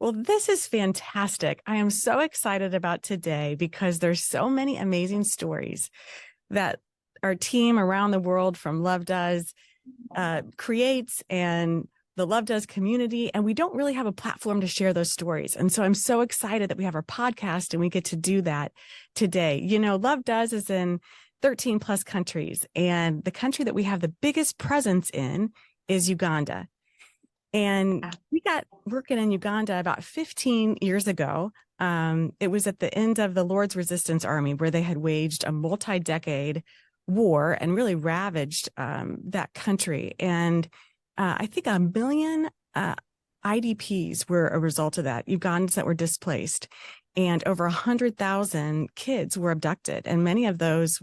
Well, this is fantastic. I am so excited about today because there's so many amazing stories that our team around the world from Love Does creates and the Love Does community. And we don't really have a platform to share those stories. And so I'm so excited that we have our podcast and we get to do that today. You know, Love Does is in 13 plus countries. And the country that we have the biggest presence in is Uganda. And we got working in Uganda about 15 years ago. It was at the end of the Lord's Resistance Army, where they had waged a multi-decade war and really ravaged that country. And I think 1 million IDPs were a result of that, Ugandans that were displaced. And over 100,000 kids were abducted. And many of those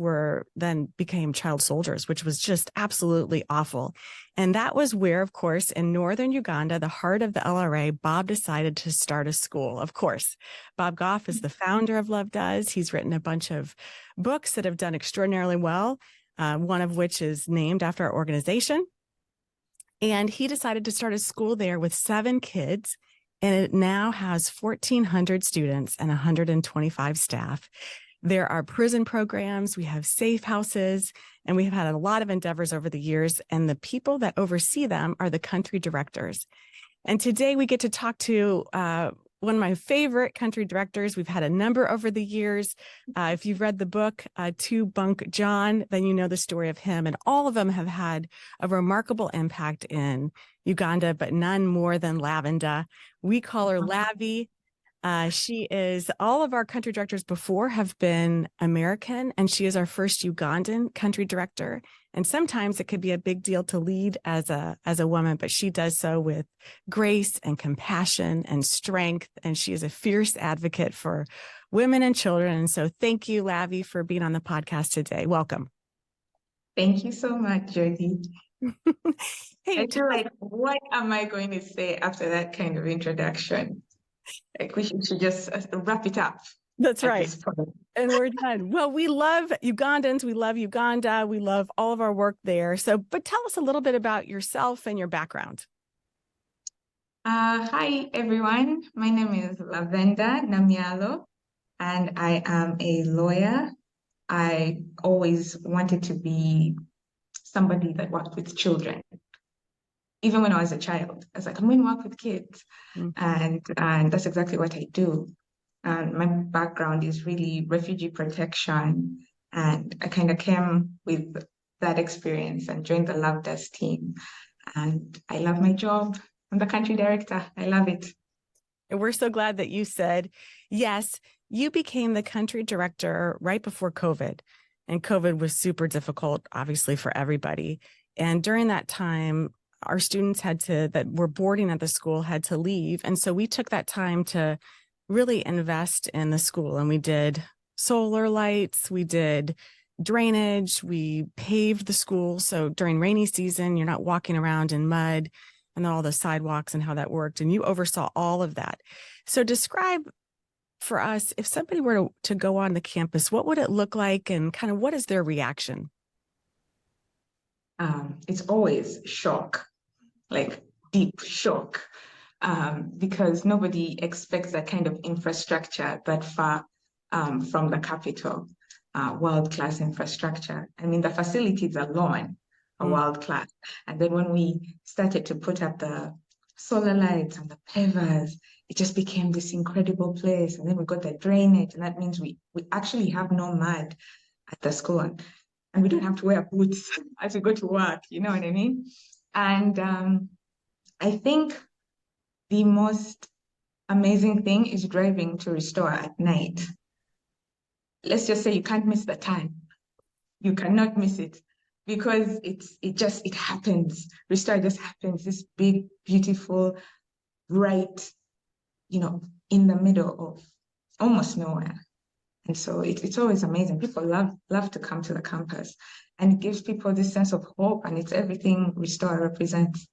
then became child soldiers, which was just absolutely awful. And that was where, of course, in northern Uganda, the heart of the LRA, Bob decided to start a school. Of course, Bob Goff is the founder of Love Does. He's written a bunch of books that have done extraordinarily well, one of which is named after our organization. And he decided to start a school there with 7 kids. And it now has 1,400 students and 125 staff. There are prison programs, we have safe houses, and we have had a lot of endeavors over the years. And the people that oversee them are the country directors. And today we get to talk to one of my favorite country directors. We've had a number over the years. If you've read the book, To Bunk John, then you know the story of him. And all of them have had a remarkable impact in Uganda, but none more than Lavendah. We call her Lavy. All of our country directors before have been American, and she is our first Ugandan country director. And sometimes it could be a big deal to lead as a woman, but she does so with grace and compassion and strength. And she is a fierce advocate for women and children. And so thank you, Lavy, for being on the podcast today. Welcome. Thank you so much, Jody. Hey, I feel like, what am I going to say after that kind of introduction? Like we should just wrap it up. That's right. And we're done. Well, we love Ugandans. We love Uganda. We love all of our work there. But tell us a little bit about yourself and your background. Hi, everyone. My name is Lavendah Namyalo, and I am a lawyer. I always wanted to be somebody that worked with children. Even when I was a child, I was like, I'm going to work with kids. And that's exactly what I do. And my background is really refugee protection. And I kind of came with that experience and joined the Love Does team. And I love my job. I'm the country director. I love it. And we're so glad that you said yes. You became the country director right before COVID. And COVID was super difficult, obviously, for everybody. And during that time, our students that were boarding at the school had to leave. And so we took that time to really invest in the school. And we did solar lights, we did drainage, we paved the school. So during rainy season, you're not walking around in mud and all the sidewalks and how that worked. And you oversaw all of that. So describe for us, if somebody were to go on the campus, what would it look like and kind of what is their reaction? It's always shock, like deep shock, because nobody expects that kind of infrastructure that far from the capital, world-class infrastructure. I mean, the facilities alone are world-class. And then when we started to put up the solar lights and the pavers, it just became this incredible place. And then we got the drainage, and that means we actually have no mud at the school. And we don't have to wear boots as we go to work, you know what I mean? And I think the most amazing thing is driving to Restore at night. Let's just say you can't miss the time. You cannot miss it because it happens. Restore just happens, this big, beautiful, bright, in the middle of almost nowhere. And so it's always amazing. People love to come to the campus, and it gives people this sense of hope, and it's everything Restore represents.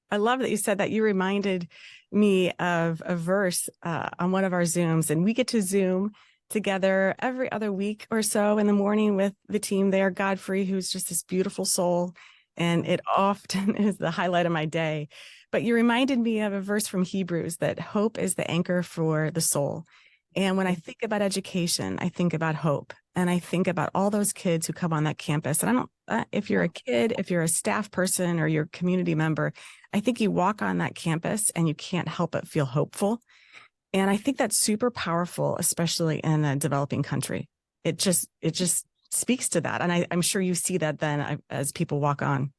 I love that you said that. You reminded me of a verse on one of our Zooms, and we get to Zoom together every other week or so in the morning with the team there, Godfrey, who's just this beautiful soul. And it often is the highlight of my day. But you reminded me of a verse from Hebrews that hope is the anchor for the soul. And when I think about education, I think about hope. And I think about all those kids who come on that campus. And I don't, if you're a kid, if you're a staff person or you're a community member, I think you walk on that campus and you can't help but feel hopeful. And I think that's super powerful, especially in a developing country. It just speaks to that. And I'm sure you see that then as people walk on.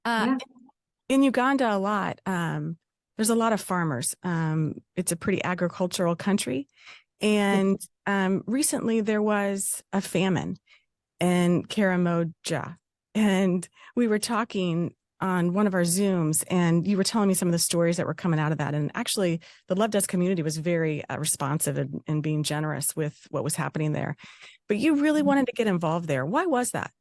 Yeah. In Uganda, a lot. There's a lot of farmers. It's a pretty agricultural country. And recently there was a famine in Karamoja. And we were talking on one of our Zooms, and you were telling me some of the stories that were coming out of that. And actually, the Lavendah community was very responsive and being generous with what was happening there. But you really wanted to get involved there. Why was that?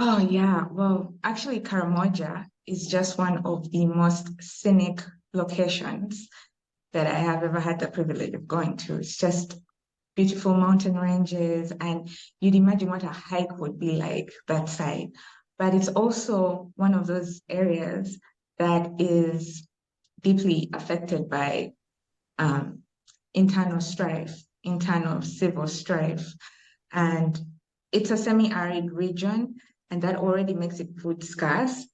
Oh, yeah. Well, actually, Karamoja is just one of the most scenic locations that I have ever had the privilege of going to. It's just beautiful mountain ranges, and you'd imagine what a hike would be like that side. But it's also one of those areas that is deeply affected by um, internal strife, internal civil strife. And it's a semi-arid region, and that already makes it food scarce.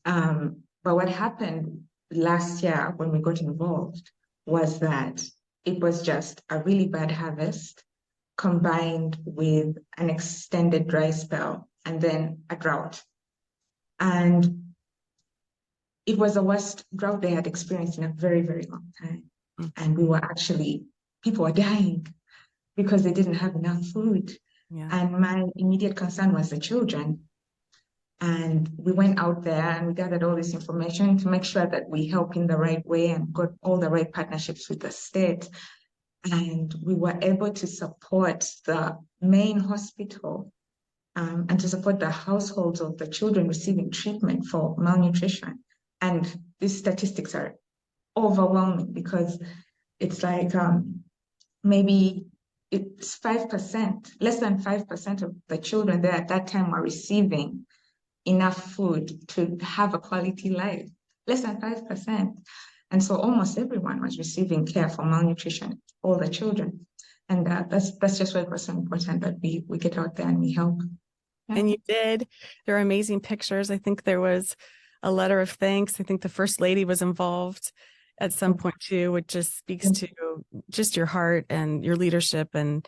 But what happened last year when we got involved was that it was just a really bad harvest combined with an extended dry spell and then a drought. And it was the worst drought they had experienced in a very, very long time. And people were dying because they didn't have enough food. Yeah. And my immediate concern was the children. And we went out there and we gathered all this information to make sure that we help in the right way and got all the right partnerships with the state. And we were able to support the main hospital and to support the households of the children receiving treatment for malnutrition. And these statistics are overwhelming because it's like maybe it's 5%, less than 5% of the children there at that time were receiving enough food to have a quality life, less than 5%. And so almost everyone was receiving care for malnutrition, all the children. And that's just why it was so important that we get out there and we help. Yeah. And you did. There are amazing pictures. I think there was a letter of thanks. I think the First Lady was involved at some point too, which just speaks to just your heart and your leadership and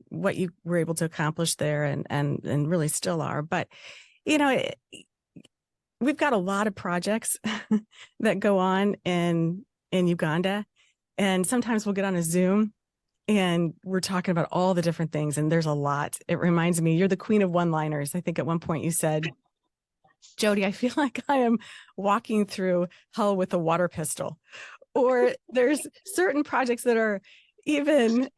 what you were able to accomplish there and really still are. But you know, we've got a lot of projects that go on in Uganda, and sometimes we'll get on a Zoom and we're talking about all the different things, and there's a lot. It reminds me, you're the queen of one-liners. I think at one point you said, Jody, I feel like I am walking through hell with a water pistol. Or there's certain projects that are even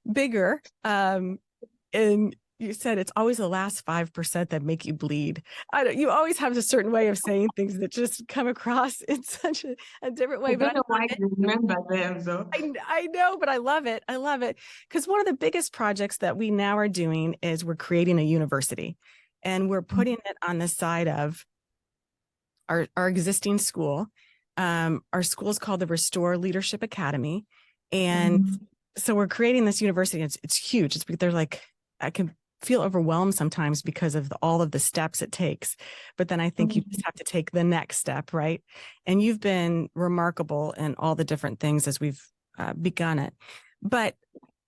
bigger. And you said it's always the last 5% that make you bleed. You always have a certain way of saying things that just come across in such a different way. I don't know why you remember them though. I know, but I love it. I love it. Because one of the biggest projects that we now are doing is we're creating a university. And we're putting it on the side of our existing school. Our school is called the Restore Leadership Academy. And so we're creating this university. It's huge. They're like, I can feel overwhelmed sometimes because of all of the steps it takes. But then I think you just have to take the next step, right? And you've been remarkable in all the different things as we've begun it. But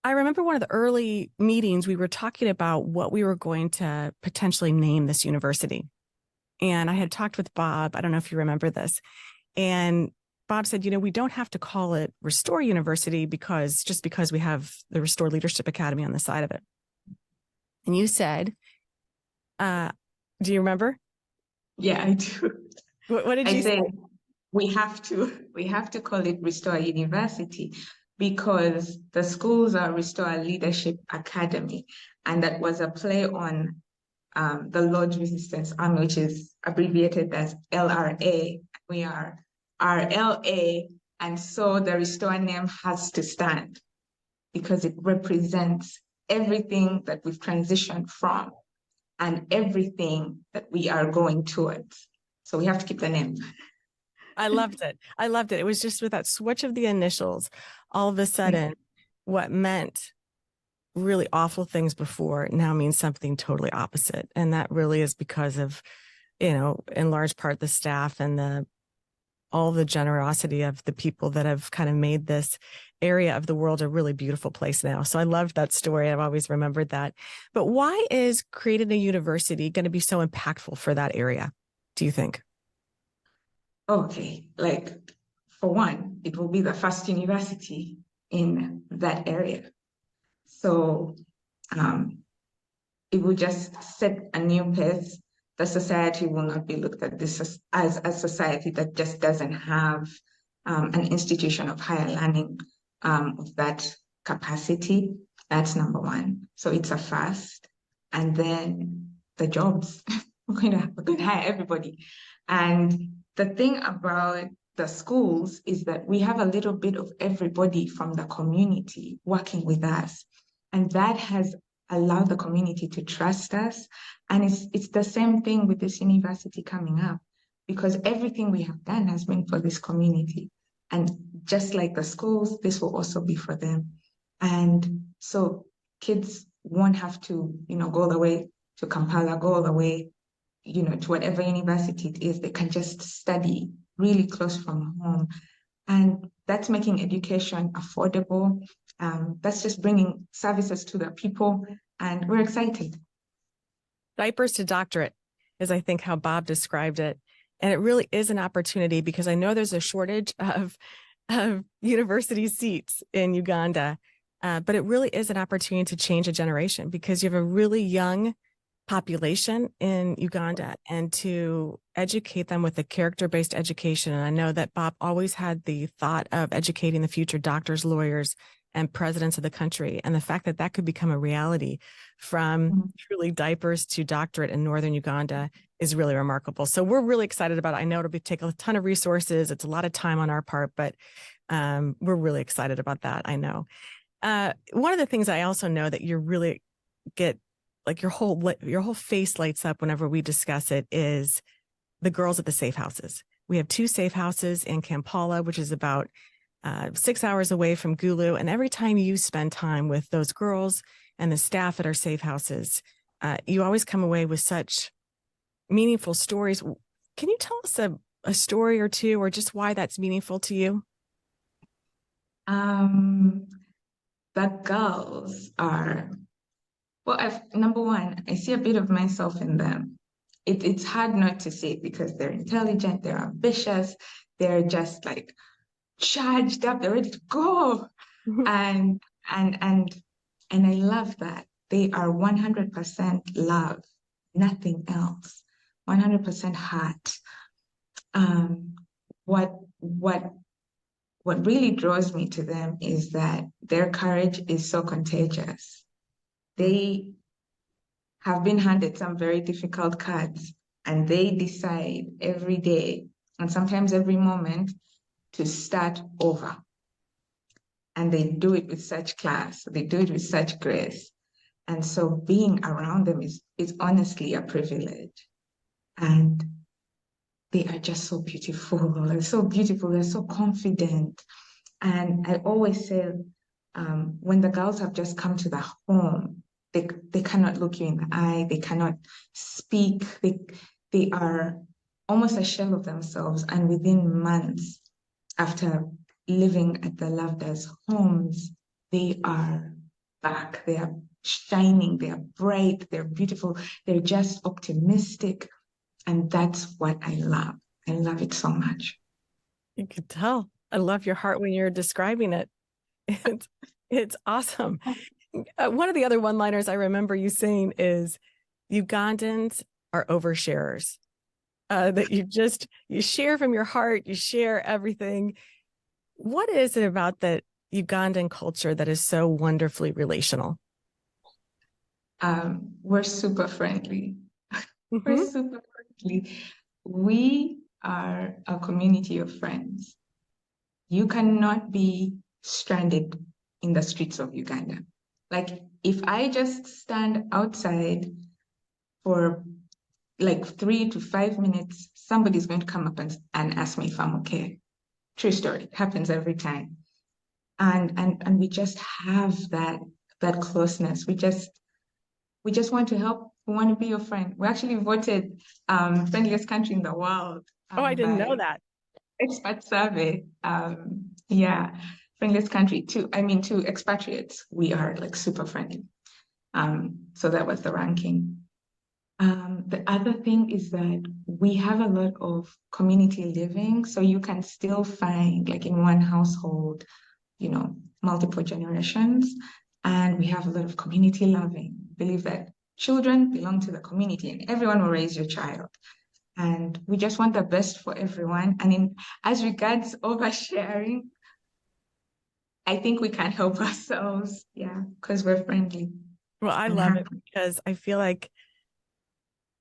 I remember one of the early meetings, we were talking about what we were going to potentially name this university. And I had talked with Bob. I don't know if you remember this. And Bob said, we don't have to call it Restore University because we have the Restore Leadership Academy on the side of it. And you said, do you remember? Yeah, I do. What did you say? We have to call it Restore University because the schools are Restore Leadership Academy. And that was a play on the Lord's Resistance Army, which is abbreviated as LRA. We are RLA. And so the Restore name has to stand because it represents everything that we've transitioned from and everything that we are going towards. So we have to keep the name. I loved it. I loved it. It was just with that switch of the initials, all of a sudden, what meant really awful things before now means something totally opposite. And that really is because of, in large part the staff and all the generosity of the people that have kind of made this area of the world a really beautiful place now. So I loved that story. I've always remembered that. But why is creating a university going to be so impactful for that area, do you think? Okay, like for one, it will be the first university in that area. So um, it will just set a new pace. The society will not be looked at this as a society that just doesn't have an institution of higher learning of that capacity. That's number one. So it's a first. And then the jobs. We're going to hire everybody. And the thing about the schools is that we have a little bit of everybody from the community working with us. And that has allowed the community to trust us. And it's the same thing with this university coming up, because everything we have done has been for this community. And just like the schools, this will also be for them. And so kids won't have to, go all the way to Kampala, go all the way, to whatever university it is. They can just study really close from home. And that's making education affordable. That's just bringing services to the people. And we're excited. Diapers to doctorate is, I think, how Bob described it. And it really is an opportunity because I know there's a shortage of university seats in Uganda, but it really is an opportunity to change a generation because you have a really young population in Uganda and to educate them with a character-based education. And I know that Bob always had the thought of educating the future doctors, lawyers, and presidents of the country. And the fact that that could become a reality from truly diapers to doctorate in northern Uganda is really remarkable. So we're really excited about it. I know it'll take a ton of resources. It's a lot of time on our part, but we're really excited about that. I know. One of the things I also know that you really get, like your whole face lights up whenever we discuss it, is the girls at the safe houses. We have 2 safe houses in Kampala, which is about 6 hours away from Gulu. And every time you spend time with those girls and the staff at our safe houses, you always come away with such meaningful stories. Can you tell us a story or two, or just why that's meaningful to you? The girls are, well, number one, I see a bit of myself in them. It's hard not to see it because they're intelligent, they're ambitious, they're just like charged up, they're ready to go. And and and and I love that. They are 100% love, nothing else. 100% heart. Um, what what what really draws me to them is that their courage is so contagious. They have been handed some very difficult cards, and they decide every day and sometimes every moment to start over. And they do it with such class, they do it with such grace. And so being around them is honestly a privilege. And they are just so beautiful. They're so beautiful. They're so confident. And I always say, when the girls have just come to the home, they cannot look you in the eye. They cannot speak. They are almost a shell of themselves. And within months after living at the Lavendah's homes, they are back. They are shining. They are bright. They're beautiful. They're just optimistic. And that's what I love. I love it so much. You could tell. I love your heart when you're describing it. It's awesome. One of the other one-liners I remember you saying is, Ugandans are oversharers. That you share from your heart, you share everything. What is it about that Ugandan culture that is so wonderfully relational? We're super friendly. We're Mm-hmm. super friendly. We are a community of friends. You cannot be stranded in the streets of Uganda. Like, if I just stand outside for like 3 to 5 minutes, somebody's going to come up and ask me if I'm okay. True story. It happens every time. And we just have that closeness. We just want to help. We want to be your friend. We actually voted friendliest country in the world Oh, I didn't know by that. expert survey. Yeah, friendliest country to expatriates. We are like super friendly. So that was the ranking. The other thing is that we have a lot of community living, so you can still find, like in one household, multiple generations. And we have a lot of community loving. Believe that children belong to the community and everyone will raise your child. And we just want the best for everyone. And as regards oversharing, I think we can help ourselves, yeah, because we're friendly Well, I and love it happy. because I feel like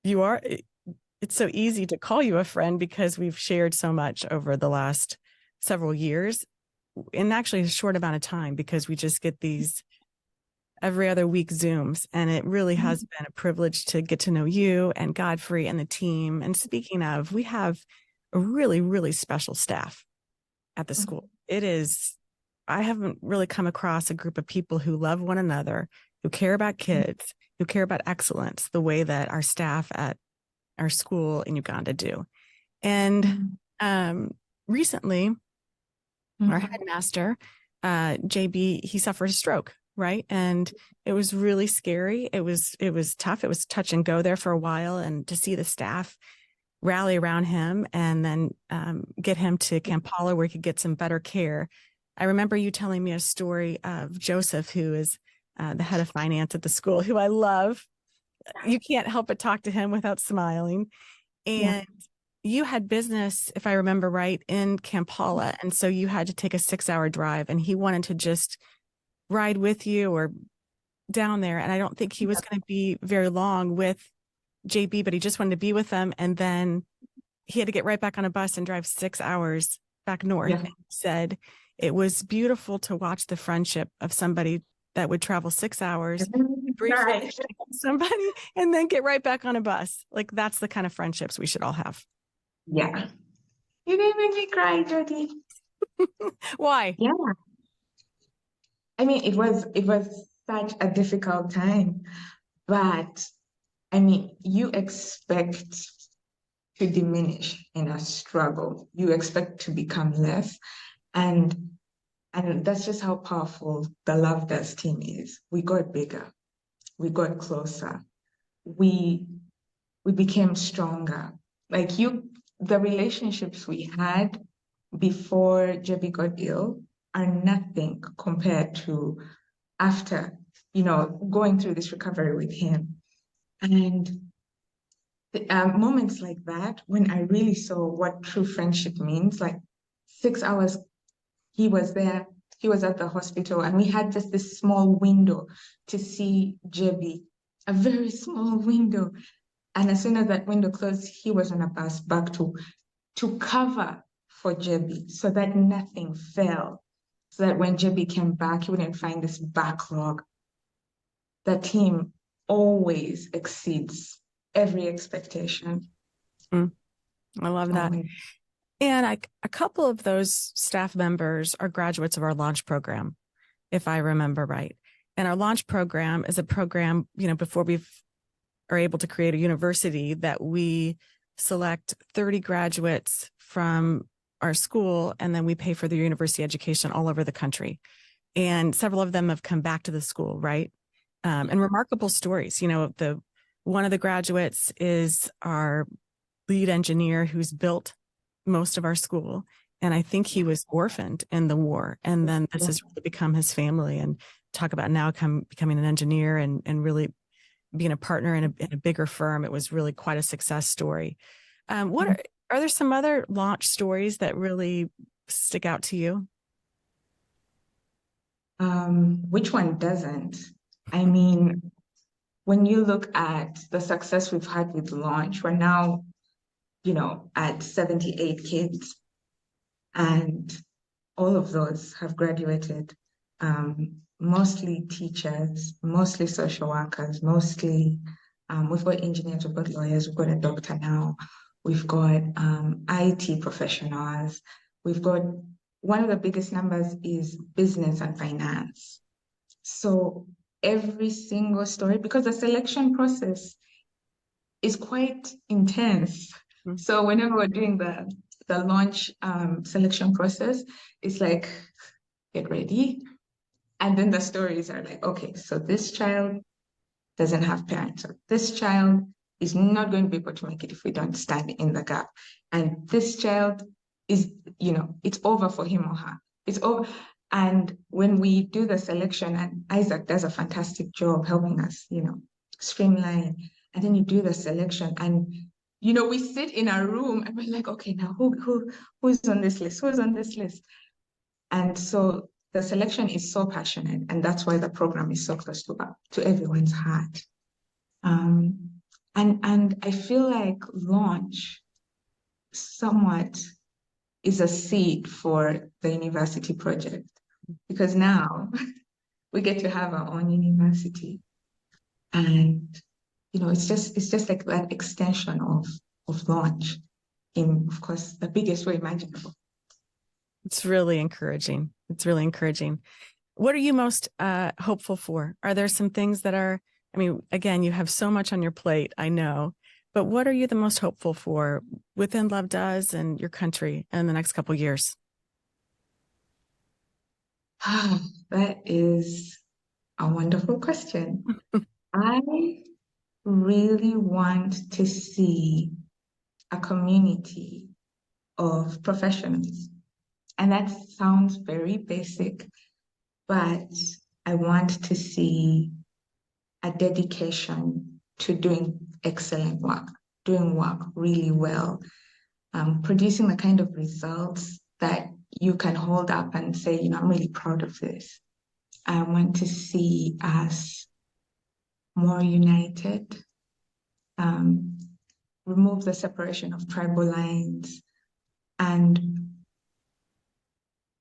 it's so easy to call you a friend because we've shared so much over the last several years in actually a short amount of time, because we just get these every other week Zooms. And it really has been a privilege to get to know you and Godfrey and the team. And speaking of, we have a really, really special staff at the school. I haven't really come across a group of people who love one another, who care about kids, who care about excellence the way that our staff at our school in Uganda do. And recently, our headmaster, JB, he suffered a stroke, right? And it was really scary. It was tough. It was touch and go there for a while, and to see the staff rally around him and then get him to Kampala where he could get some better care. I remember you telling me a story of Joseph, who is the head of finance at the school, who I love. You can't help but talk to him without smiling. Yeah. And you had business, if I remember right, in Kampala. And so you had to take a 6-hour drive, and he wanted to just ride with you or down there. And I don't think he was going to be very long with JB, but he just wanted to be with them. And then he had to get right back on a bus and drive 6 hours back north. Yeah. And he said it was beautiful to watch the friendship of somebody that would travel 6 hours, briefly Right. somebody, and then get right back on a bus. Like, that's the kind of friendships we should all have. Yeah. You didn't make me cry, Jody. Why? Yeah. I mean, it was such a difficult time, but I mean, you expect to diminish in a struggle. You expect to become less. And that's just how powerful the Lavendah team is. We got bigger, we got closer, we became stronger. Like the relationships we had before Jebby got ill are nothing compared to after, going through this recovery with him. And moments like that, when I really saw what true friendship means, like 6 hours, he was there, he was at the hospital, and we had just this small window to see Jebby, a very small window. And as soon as that window closed, he was on a bus back to cover for Jebby so that nothing fell. So that when Jebby came back, he wouldn't find this backlog. The team always exceeds every expectation. I love that. Always. And a couple of those staff members are graduates of our launch program, if I remember right. And our launch program is a program, before we are able to create a university, that we select 30 graduates from our school, and then we pay for their university education all over the country. And several of them have come back to the school, right? And remarkable stories. One of the graduates is our lead engineer who's built most of our school. And I think he was orphaned in the war. And then this has really become his family. And talk about now becoming an engineer and really being a partner in a bigger firm. It was really quite a success story. Are there some other launch stories that really stick out to you? Which one doesn't? I mean, when you look at the success we've had with launch, we're now, at 78 kids, and all of those have graduated. Mostly teachers, mostly social workers, mostly We've got engineers, we've got lawyers, we've got a doctor now, we've got IT professionals, we've got one of the biggest numbers is business and finance. So every single story, because the selection process is quite intense. Mm. So whenever we're doing the launch selection process, it's like, get ready. And then the stories are like, okay, so this child doesn't have parents. Or this child is not going to be able to make it if we don't stand in the gap. And this child is, it's over for him or her. It's over. And when we do the selection, and Isaac does a fantastic job helping us, streamline. And then you do the selection, and we sit in our room and we're like, okay, now who's on this list? Who's on this list? And so the selection is so passionate, and that's why the program is so close to everyone's heart. And I feel like launch somewhat is a seed for the university project, because now we get to have our own university, and it's just like that extension of launch in, of course, the biggest way imaginable. It's really encouraging. It's really encouraging. What are you most hopeful for? Are there some things that are, I mean, again, you have so much on your plate, I know, but what are you the most hopeful for within Lavendah's and your country in the next couple of years? That is a wonderful question. I really want to see a community of professionals. And that sounds very basic, but I want to see a dedication to doing excellent work, doing work really well, producing the kind of results that you can hold up and say, I'm really proud of this. I want to see us more united, remove the separation of tribal lines, and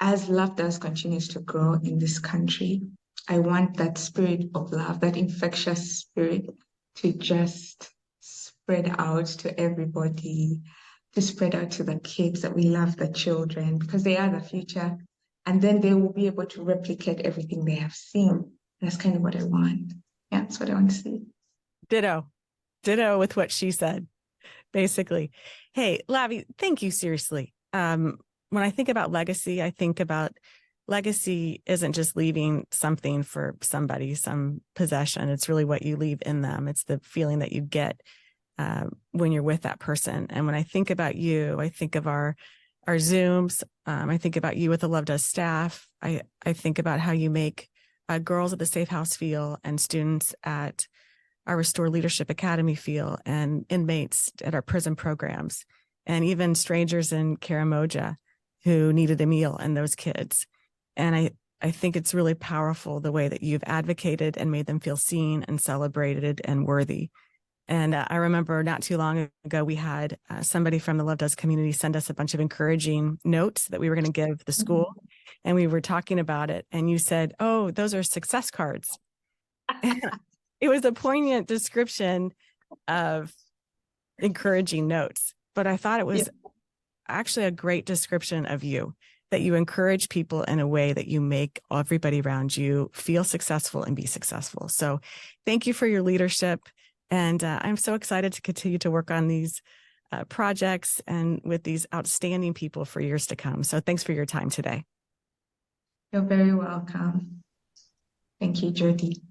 as Lavendah continues to grow in this country, I want that spirit of love, that infectious spirit, to just spread out to everybody, to spread out to the kids, that we love the children because they are the future. And then they will be able to replicate everything they have seen. That's kind of what I want. Yeah, that's what I want to see. Ditto. Ditto with what she said, basically. Hey, Lavy, thank you, seriously. When I think about legacy, I think about legacy isn't just leaving something for somebody, some possession. It's really what you leave in them. It's the feeling that you get when you're with that person. And when I think about you, I think of our Zooms. I think about you with the Lavendah staff. I think about how you make girls at the Safe House feel, and students at our Restore Leadership Academy feel, and inmates at our prison programs, and even strangers in Karamoja who needed a meal, and those kids. And I think it's really powerful the way that you've advocated and made them feel seen and celebrated and worthy. And I remember not too long ago, we had somebody from the Lavendah community send us a bunch of encouraging notes that we were going to give the school. And we were talking about it. And you said, oh, those are success cards. It was a poignant description of encouraging notes. But I thought it was actually a great description of you, that you encourage people in a way that you make everybody around you feel successful and be successful. So thank you for your leadership. And I'm so excited to continue to work on these projects and with these outstanding people for years to come. So thanks for your time today. You're very welcome. Thank you, Jody.